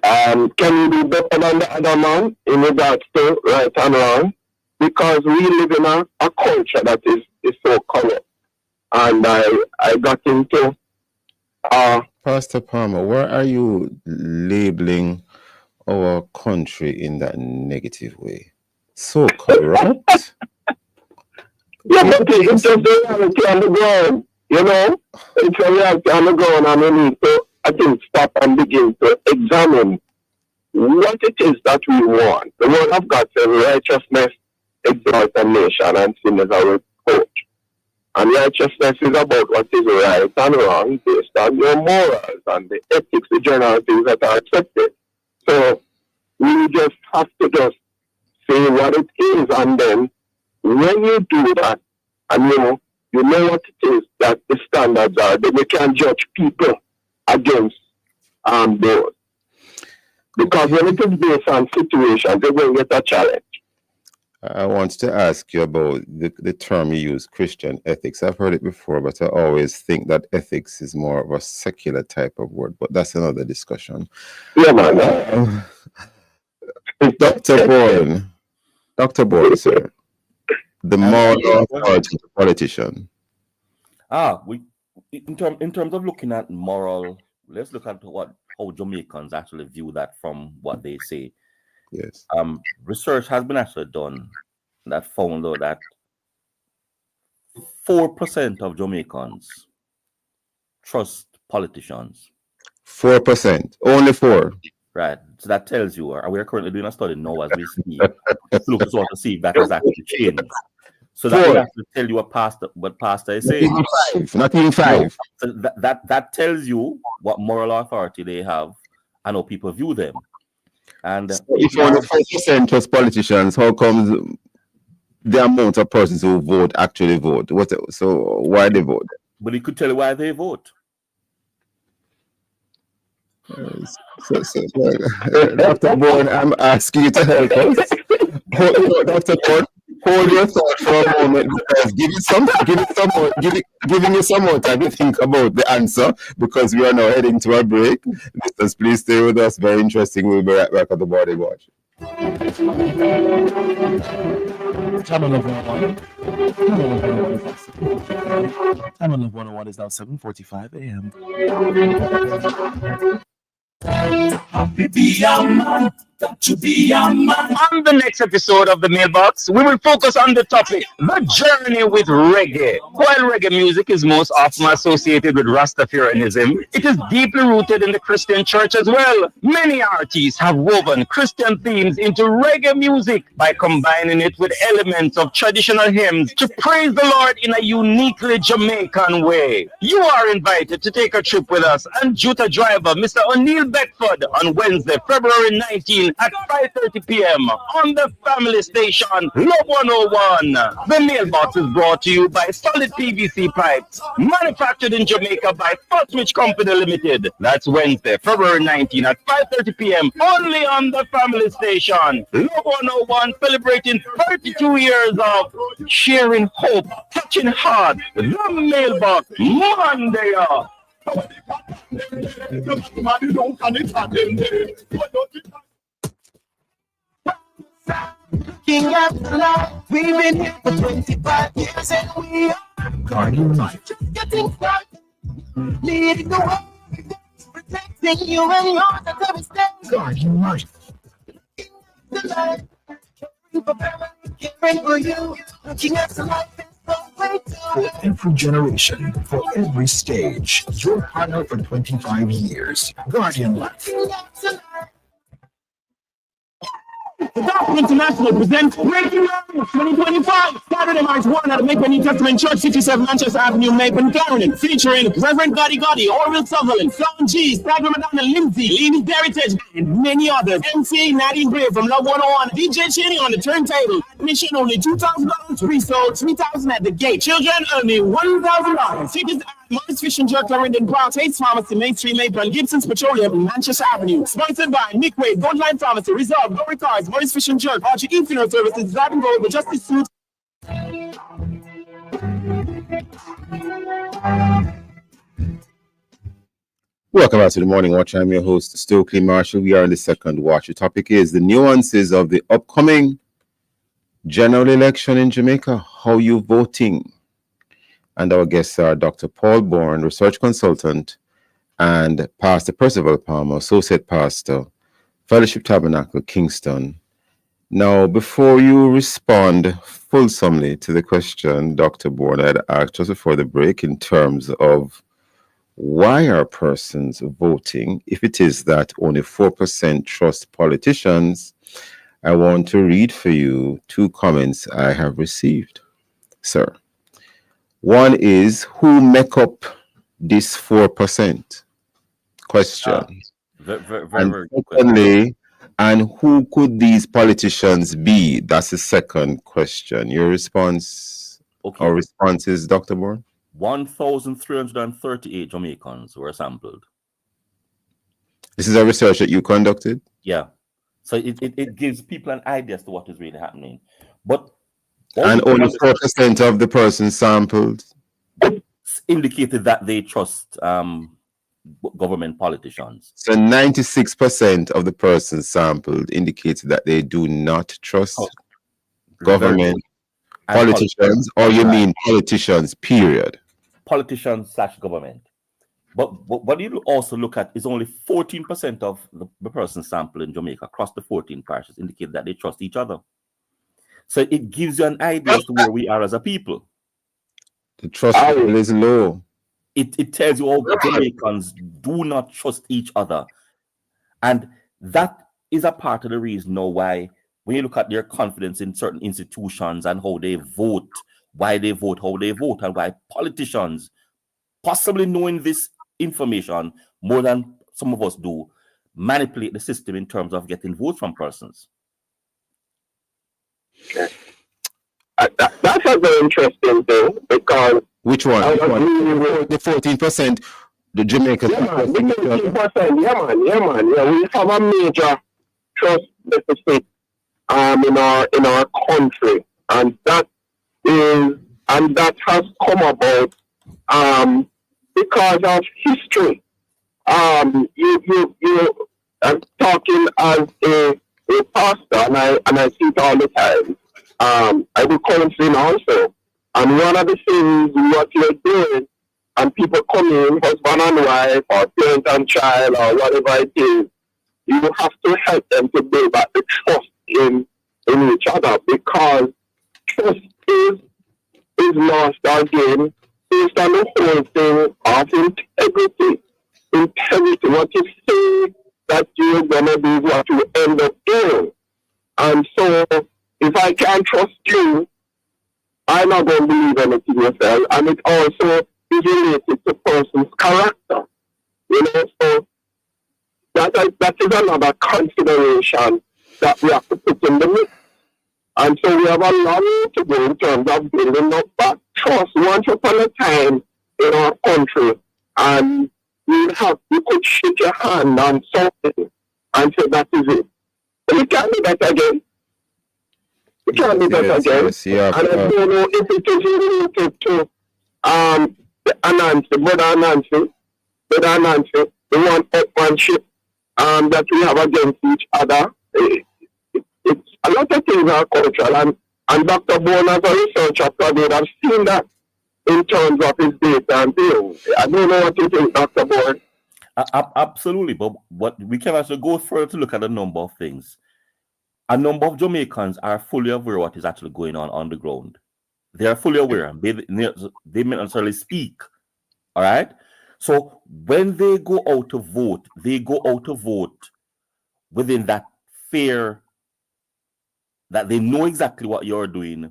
can we be better than the other man in regards to right and wrong? Because we live in a culture that is so corrupt. And I got into Pastor Palmer, where are you labeling our country in that negative way? So corrupt? Yeah, but it's just the reality on the ground, It's a reality on the ground, and we need to, I think, stop and begin to examine what it is that we want. The word of God says righteousness exalts a nation and sin is a reproach. And righteousness is about what is right and wrong based on your morals and the ethics, the general things that are accepted. So we just have to just say what it is, and then when you do that, and you know what it is that the standards are, then you can judge people against those. Because when it is based on situations, they will get a challenge. I want to ask you about the term you use, Christian ethics. I've heard it before, but I always think that ethics is more of a secular type of word, but that's another discussion. Yeah, man. Dr. Bourne, sir, the moral authority of the politician. In terms of looking at moral, let's look at how Jamaicans actually view that from what they say. Yes. Research has been actually done that found out that 4% of Jamaicans trust politicians. 4%, only 4. Right. So that tells you, and we are currently doing a study now as we speak, to look to see if that has actually changed. So that will actually tell you what pastor is saying. Not even 5. So that tells you what moral authority they have and how people view them. And if only 4% trust politicians, how comes the amount of persons who vote actually vote? So why they vote? But he could tell you why they vote. Dr. Bourne, I'm asking you to help us. Dr. Bourne, hold your thought for a moment, because giving you some more time to think about the answer, because we are now heading to a break. Listeners, please stay with us. Very interesting. We'll be right back at the Morning Watch. Time on Love 101. Time on Love 101 is now 7:45 a.m. Got to be a man. On the next episode of the Mailbox, we will focus on the topic, the journey with reggae. While reggae music is most often associated with Rastafarianism, it is deeply rooted in the Christian church as well. Many artists have woven Christian themes into reggae music by combining it with elements of traditional hymns to praise the Lord in a uniquely Jamaican way. You are invited to take a trip with us and Juta driver Mr. O'Neill Beckford on Wednesday, February 19 at 5:30 p.m. on the family station Love 101. The Mailbox is brought to you by Solid PVC Pipes, manufactured in Jamaica by Fosmich Company Limited. That's Wednesday, February 19 at 5:30 p.m. only on the family station Love 101, celebrating 32 years of sharing hope, touching heart. The Mailbox Monday. King of life, we've been here for 25 years and we are Guardian Light. getting started, leading the way, protecting you and yours at every step. Guardian Light. The light, caring for you, looking at the life in some way too. For every generation, for every stage, your partner for 25 years. Guardian Light. The Gospel International presents Breaking News 2025, Saturday, March 1 at the Macon New Testament Church, 57 Manchester Avenue, Macon, Clarendon, featuring Reverend Gotti Gotti, Orville Sutherland, Sean G, Stagger Madonna, Lindsay, Leaning Heritage, and many others. MC Nadine Gray from Love 101, DJ Cheney on the turntable. Admission only $2,000, pre-sold $3,000 at the gate. Children only $1,000. Tickets at Morris Fish and Jerk, Clarendon, Brown, Tate's Pharmacy, Main Street, Maple, Gibson's Petroleum, Manchester Avenue. Sponsored by Nick Wade, Gold Line Pharmacy, Resolve, Glory Cards, Morris Fish and Jerk, Archie Funeral Services, Driving Road, the Justice Suit. Welcome back to the Morning Watch. I'm your host, Stokeley Marshall. We are in the second watch. The topic is the nuances of the upcoming general election in Jamaica. How you voting? And our guests are Dr. Paul Bourne, research consultant, and Pastor Percival Palmer, associate pastor, Fellowship Tabernacle, Kingston. Now, before you respond fulsomely to the question Dr. Bourne had asked just before the break in terms of why are persons voting if it is that only 4% trust politicians, I want to read for you two comments I have received, sir. One is, who make up this 4%? Question. Very Secondly, and who could these politicians be? That's the second question. Your response or responses, Dr. Bourne? 1,338 Jamaicans were sampled. This is a research that you conducted? Yeah. So it gives people an idea as to what is really happening. But and only 4% of the persons sampled indicated that they trust government politicians. So 96% of the persons sampled indicated that they do not trust government politicians, or you mean politicians, period? Politicians/government. But what you also look at is only 14% of the persons sampled in Jamaica across the 14 parishes indicate that they trust each other. So it gives you an idea as to where we are as a people. The trust level is low. It tells you all Jamaicans do not trust each other. And that is a part of the reason now why, when you look at their confidence in certain institutions and how they vote, why they vote, how they vote, and why politicians, possibly knowing this information more than some of us do, manipulate the system in terms of getting votes from persons. That's a very interesting thing, because which one? The 14%, the Jamaican. Yeah, man. The 14%. Yeah, man. Yeah, we have a major trust deficit in our country. and that has come about because of history. I'm talking as a pastor, and I see it all the time. I do counseling also, and one of the things what you're doing, and people come in, husband and wife, or parent and child, or whatever it is, you have to help them to build back the trust in each other, because trust is lost again based on the whole thing of integrity. Integrity, what you say that you're gonna do, what you end up doing. And so if I can't trust you, I'm not gonna believe anything you say. And it also is related to person's character. You know, so that is another consideration that we have to put in the mix. And so we have a long way to go in terms of building up that trust. Once upon a time in our country, and you could shake your hand on something and say that is it. But you can't do that again. You can't do that again. Yes, yeah, and I don't know if it is related to Brother Anansi, the one upmanship that we have against each other. It's a lot of things are cultural, and Dr. Bourne, as a researcher, probably would have seen that in terms of his data and things. I don't know what you think, Dr. Bourne. Absolutely, but what we can also go further to look at a number of things. A number of Jamaicans are fully aware of what is actually going on the ground. They are fully aware. They may not necessarily speak. All right? So when they go out to vote, they go out to vote within that fear that they know exactly what you're doing,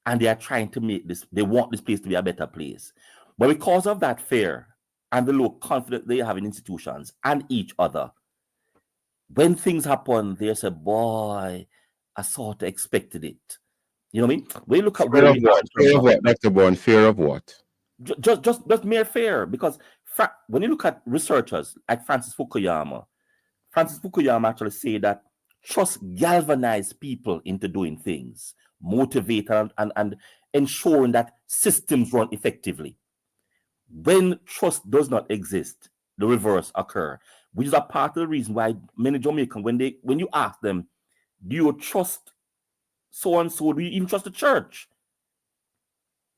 and they are trying to make this, they want this place to be a better place. But because of that fear and the low confidence they have in institutions and each other, when things happen, they say, boy, I sort of expected it. You know what I mean? When you look at fear of what? Fear of what, Dr. Bourne? Fear of what? Just mere fear. Because when you look at researchers like Francis Fukuyama actually say that trust galvanizes people into doing things, motivate and ensuring that systems run effectively. When trust does not exist, the reverse occurs, which is a part of the reason why many Jamaicans, when you ask them, do you trust so and so? Do you even trust the church?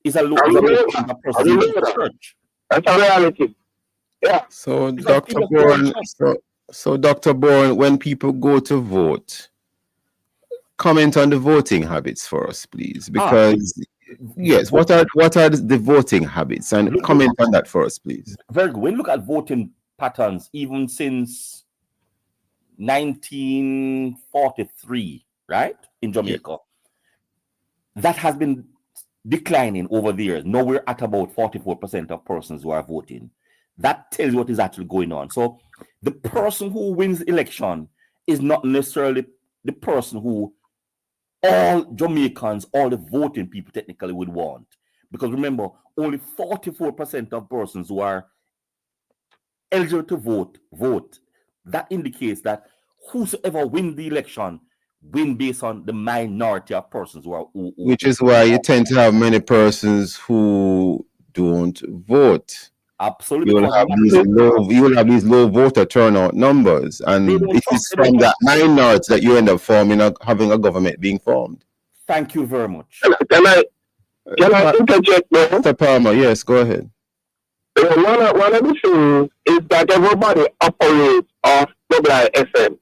It's a low church. That's a reality. Yeah. So, Dr. Bourne, when people go to vote, comment on the voting habits for us, please. Because yes, what are the voting habits? And comment on that for us, please. Very good. When you look at voting patterns, even since 1943, right, in Jamaica, that has been declining over the years. Now we're at about 44% of persons who are voting. That tells you what is actually going on. So the person who wins the election is not necessarily the person who all Jamaicans, all the voting people technically would want. Because remember, only 44% of persons who are eligible to vote. That indicates that whosoever wins the election win based on the minority of persons who are which is why you tend to have many persons who don't vote. Absolutely. You will have these low voter turnout numbers, and it is from that minority that you end up having a government being formed. Thank you very much. Can I interject there? Mr. Palmer, yes, go ahead. One of the things is that everybody operates off WIFM.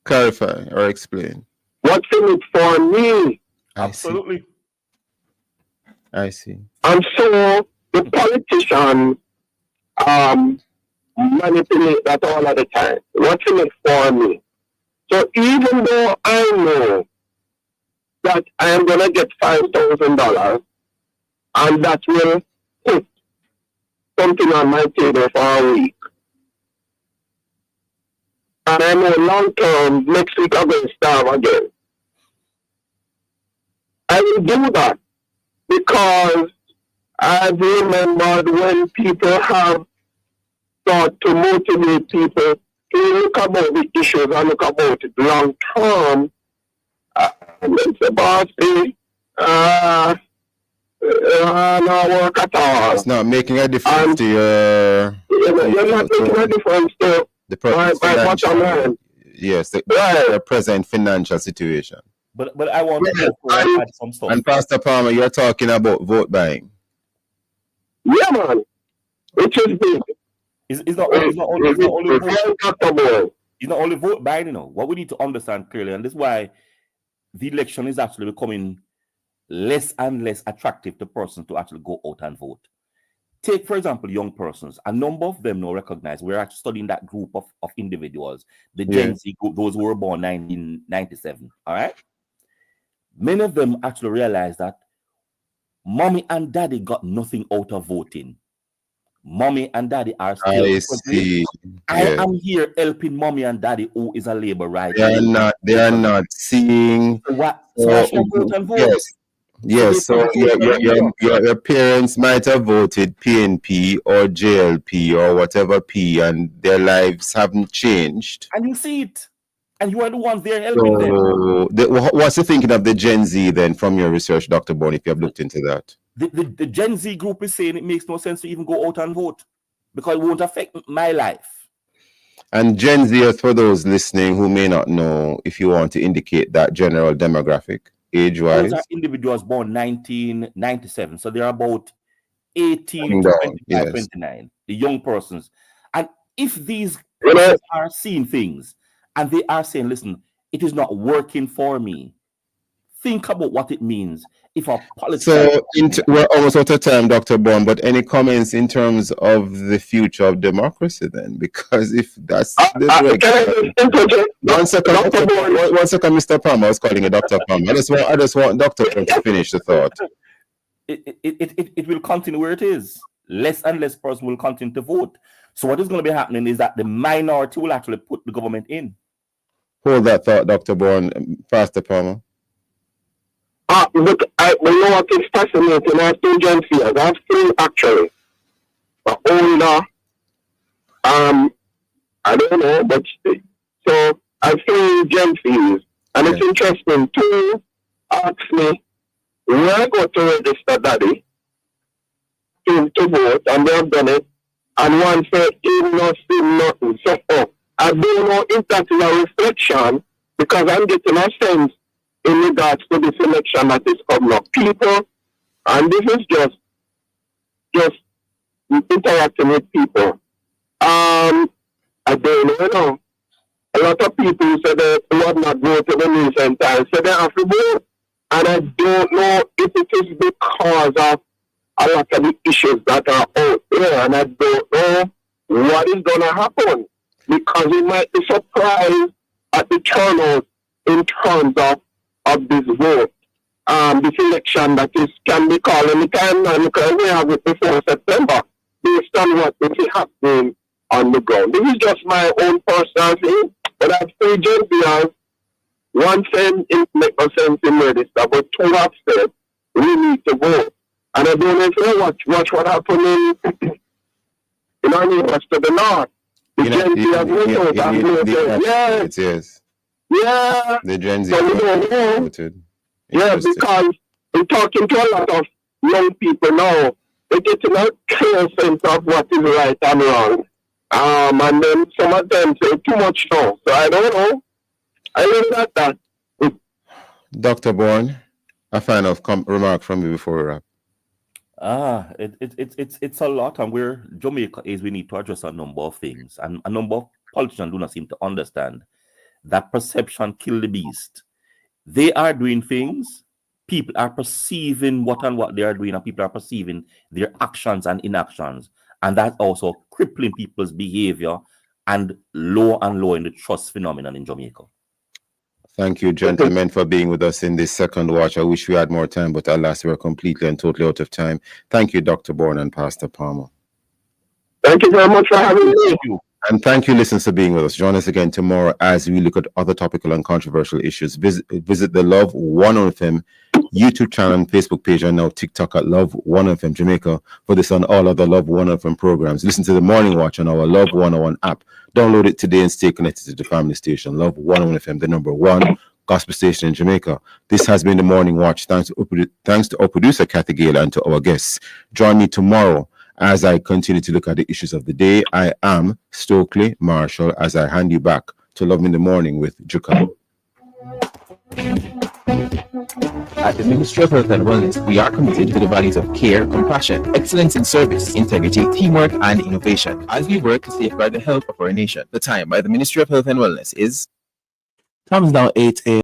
Clarify or explain. What's in it for me? Absolutely. I see. And so the politicians manipulate that all of the time. What's in it for me? So even though I know that I am going to get $5,000 and that will put something on my table for a week, and I know long term, next week I'm going to starve again, I will do that because I've remembered when people have thought to motivate people to look about the issues and look about it long term. Mr. Bossy, no work at all. It's not making a difference to your. You're not making a difference to the financial. Yes, the present financial situation. But I want to add some stuff. And Pastor Palmer, you're talking about vote buying. Yeah, man. Which is big. It's not only vote buying, you know. What we need to understand clearly, and this is why the election is actually becoming less and less attractive to persons to actually go out and vote. Take, for example, young persons. A number of them now recognize, we're actually studying that group of individuals, the Gen Z group, those who were born 1997, all right? Many of them actually realize that mommy and daddy got nothing out of voting. Mommy and daddy are still. I see. I am here helping mommy and daddy who is a labor right. They are not seeing what. So vote and vote. Yes. So your parents might have voted PNP or JLP or whatever P, and their lives haven't changed. And you see it. And you are the ones there helping them. What's the thinking of the Gen Z then from your research, Dr. Bond, if you have looked into that? The Gen Z group is saying it makes no sense to even go out and vote because it won't affect my life. And Gen Z, for those listening who may not know, if you want to indicate that general demographic, age-wise. Those are individuals born 1997. So they're about 18 to 25, 29, the young persons. And if these persons are seeing things and they are saying, listen, it is not working for me, think about what it means if a politician... So we're almost out of time, Dr. Bond, but any comments in terms of the future of democracy then? Because if that's the one second, Mr. Palmer, I was calling you Dr. Palmer. I just want Dr. Bond to finish the thought. It will continue where it is. Less and less persons will continue to vote. So what is going to be happening is that the minority will actually put the government in. Hold that thought, Dr. Bond. Pastor Palmer. Look, you know what is fascinating? I have two Gen Zers. I have three actually. But older, I don't know, but so I have three Gen Zers. And it's interesting. Two asked me, where I go to register daddy to vote, and they have done it. And one said, "Ain't nothing, nothing." So I don't know if that is a reflection, because I'm getting a sense in regards to this election that is coming up. People, and this is just interacting with people. I don't know. A lot of people say they would not vote in the recent times, so they have to vote. And I don't know if it is because of a lot of the issues that are out there, and I don't know what is going to happen, because we might be surprised at the turnout in terms of this vote, this election that can be called any time now, because we have it before September, based on what we see happening on the ground. This is just my own personal thing, but I've three Gen Zers. One said it makes no sense in register, but two have said we need to vote. And I don't know if you watch what happened in our neighbors to the north. The Gen Z have voted. Yes. Yeah. The Gen Z voted. Yeah, because we're talking to a lot of young people now. They're getting a clear sense of what is right and wrong. And then some of them say too much now. So I don't know. I leave it at that. Dr. Bourne, a final remark from you before we wrap. It's a lot, and where Jamaica is, we need to address a number of things, and a number of politicians do not seem to understand that perception kill the beast. They are doing things, people are perceiving what they are doing, and people are perceiving their actions and inactions, and that's also crippling people's behavior and low in the trust phenomenon in Jamaica. Thank you, gentlemen, for being with us in this second watch. I wish we had more time, but alas, we're completely and totally out of time. Thank you, Dr. Bourne and Pastor Palmer. Thank you very much for having me. And thank you, listeners, for being with us. Join us again tomorrow as we look at other topical and controversial issues. Visit the Love 101 FM YouTube channel and Facebook page, and now TikTok at Love 101 FM Jamaica for this and all other Love 101 FM programs. Listen to the Morning Watch on our Love 101 app. Download it today and stay connected to the family station. Love 101 FM, the number one gospel station in Jamaica. This has been the Morning Watch. Thanks to our producer, Kathy Gale, and to our guests. Join me tomorrow as I continue to look at the issues of the day. I am Stokeley Marshall as I hand you back to Love in the Morning with Juka. At the Ministry of Health and Wellness, we are committed to the values of care, compassion, excellence in service, integrity, teamwork, and innovation as we work to safeguard the health of our nation. The time by the Ministry of Health and Wellness is... Time is now 8 a.m.